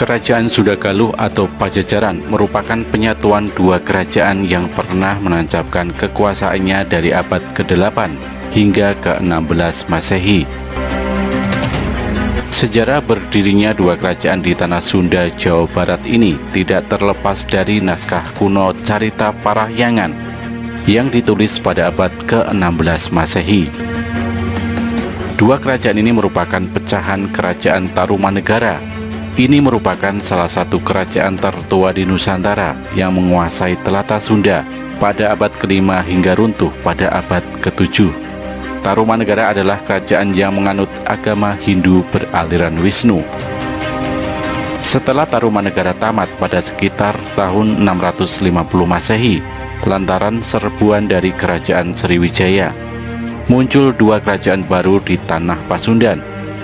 Kerajaan Sunda Galuh atau Pajajaran merupakan penyatuan dua kerajaan yang pernah menancapkan kekuasaannya dari abad ke-8 hingga ke-16 Masehi. Sejarah berdirinya dua kerajaan di tanah Sunda, Jawa Barat ini tidak terlepas dari naskah kuno Carita Parahyangan yang ditulis pada abad ke-16 Masehi. Dua kerajaan ini merupakan pecahan kerajaan Tarumanegara. Ini merupakan salah satu kerajaan tertua di Nusantara yang menguasai tlatah Sunda pada abad ke-5 hingga runtuh pada abad ke-7. Tarumanegara adalah kerajaan yang menganut agama Hindu beraliran Wisnu. Setelah Tarumanegara tamat pada sekitar tahun 650 Masehi, lantaran serbuan dari kerajaan Sriwijaya, muncul dua kerajaan baru di tanah Pasundan,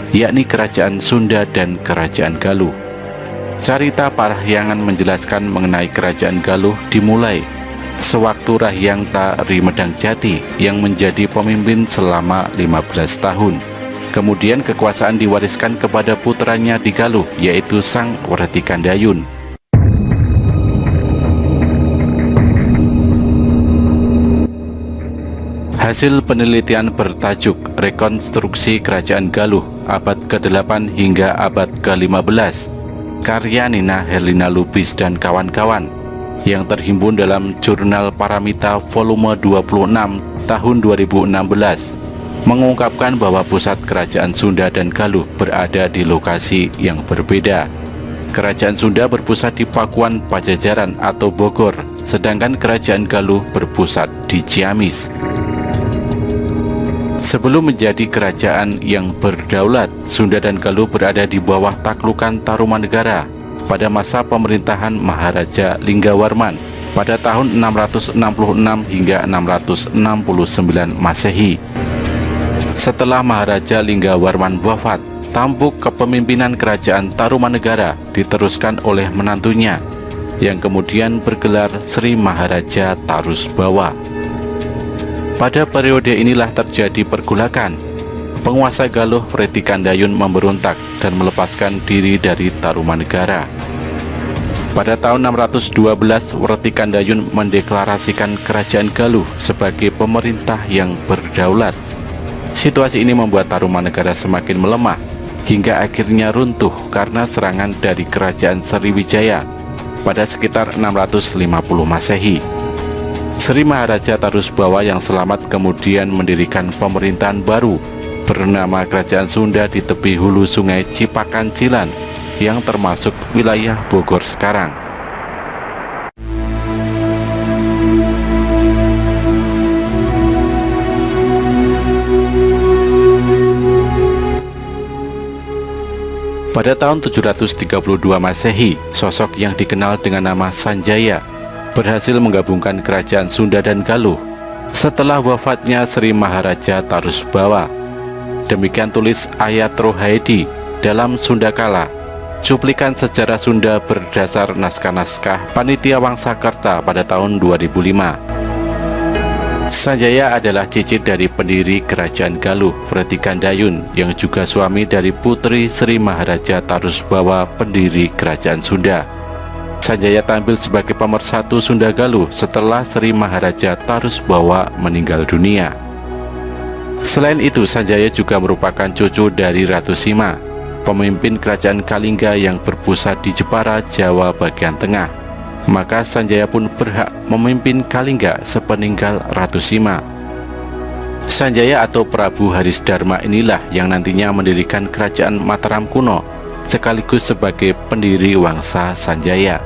yakni Kerajaan Sunda dan Kerajaan Galuh. Carita Parahyangan menjelaskan mengenai Kerajaan Galuh dimulai sewaktu Rahyang Tari Medang Jati yang menjadi pemimpin selama 15 tahun. Kemudian kekuasaan diwariskan kepada putranya di Galuh, yaitu Sang Wertikandayun. Hasil penelitian bertajuk Rekonstruksi Kerajaan Galuh abad ke-8 hingga abad ke-15 karya Nina Herlina Lubis dan kawan-kawan yang terhimpun dalam Jurnal Paramita volume 26 tahun 2016 mengungkapkan bahwa pusat kerajaan Sunda dan Galuh berada di lokasi yang berbeda. Kerajaan Sunda berpusat di Pakuan Pajajaran atau Bogor, sedangkan Kerajaan Galuh berpusat di Ciamis. Sebelum menjadi kerajaan yang berdaulat, Sunda dan Galuh berada di bawah taklukan Tarumanegara pada masa pemerintahan Maharaja Linggawarman pada tahun 666 hingga 669 Masehi. Setelah Maharaja Linggawarman wafat, tampuk kepemimpinan kerajaan Tarumanegara diteruskan oleh menantunya yang kemudian bergelar Sri Maharaja Tarusbawa. Pada periode inilah terjadi pergulakan. Penguasa Galuh Wertikandayun memberontak dan melepaskan diri dari Tarumanegara. Pada tahun 612, Wertikandayun mendeklarasikan Kerajaan Galuh sebagai pemerintah yang berdaulat. Situasi ini membuat Tarumanegara semakin melemah hingga akhirnya runtuh karena serangan dari Kerajaan Sriwijaya pada sekitar 650 Masehi. Sri Maharaja Tarusbawa yang selamat kemudian mendirikan pemerintahan baru bernama Kerajaan Sunda di tepi hulu sungai Cipakancilan yang termasuk wilayah Bogor sekarang. Pada tahun 732 Masehi, sosok yang dikenal dengan nama Sanjaya berhasil menggabungkan Kerajaan Sunda dan Galuh setelah wafatnya Sri Maharaja Tarusbawa. Demikian tulis Ayat Rohaidi dalam Sundakala, cuplikan sejarah Sunda berdasar naskah-naskah Panitia Wangsakerta pada tahun 2005. Sanjaya adalah cicit dari pendiri Kerajaan Galuh, Wertikandayun, yang juga suami dari putri Sri Maharaja Tarusbawa, pendiri Kerajaan Sunda. Sanjaya tampil sebagai pemersatu Sunda Galuh setelah Sri Maharaja Tarusbawa meninggal dunia. Selain itu, Sanjaya juga merupakan cucu dari Ratu Sima, pemimpin kerajaan Kalingga yang berpusat di Jepara, Jawa bagian tengah. Maka Sanjaya pun berhak memimpin Kalingga sepeninggal Ratu Sima. Sanjaya atau Prabu Harisdarma inilah yang nantinya mendirikan Kerajaan Mataram kuno, sekaligus sebagai pendiri Wangsa Sanjaya.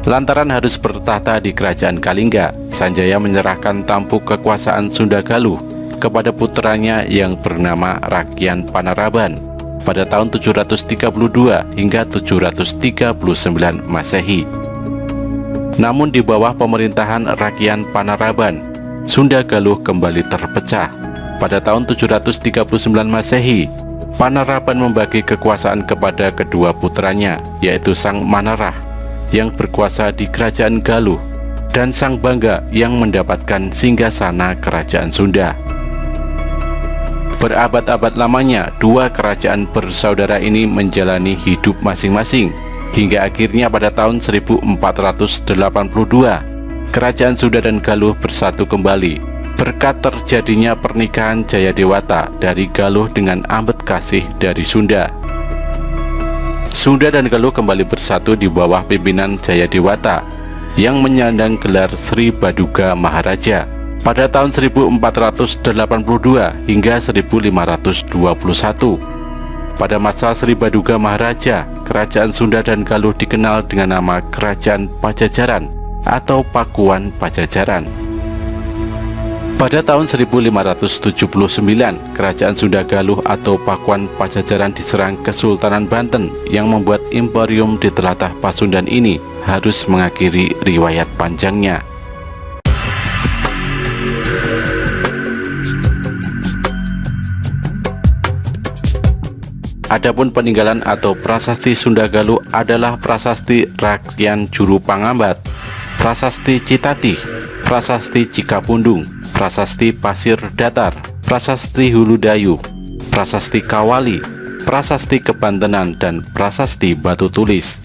Lantaran harus bertahta di Kerajaan Kalingga, Sanjaya menyerahkan tampuk kekuasaan Sunda Galuh kepada putranya yang bernama Rakyan Panaraban pada tahun 732 hingga 739 Masehi. Namun di bawah pemerintahan Rakyan Panaraban, Sunda Galuh kembali terpecah. Pada tahun 739 Masehi, Panaraban membagi kekuasaan kepada kedua putranya, yaitu Sang Manarah yang berkuasa di Kerajaan Galuh dan Sang Bangga yang mendapatkan singgasana Kerajaan Sunda. Berabad-abad lamanya, dua kerajaan bersaudara ini menjalani hidup masing-masing hingga akhirnya pada tahun 1482 Kerajaan Sunda dan Galuh bersatu kembali berkat terjadinya pernikahan Jayadewata dari Galuh dengan Ambedkasih dari Sunda. Sunda dan Galuh kembali bersatu di bawah pimpinan Jayadewata yang menyandang gelar Sri Baduga Maharaja pada tahun 1482 hingga 1521. Pada masa Sri Baduga Maharaja, Kerajaan Sunda dan Galuh dikenal dengan nama Kerajaan Pajajaran atau Pakuan Pajajaran. Pada tahun 1579, Kerajaan Sunda Galuh atau Pakuan Pajajaran diserang Kesultanan Banten yang membuat imperium di tlatah Pasundan ini harus mengakhiri riwayat panjangnya. Adapun peninggalan atau prasasti Sunda Galuh adalah prasasti Rakyan Juru Pangambat, prasasti Citati, prasasti Cikapundung, prasasti Pasir Datar, prasasti Hulu Dayu, prasasti Kawali, prasasti Kebantenan, dan prasasti Batu Tulis.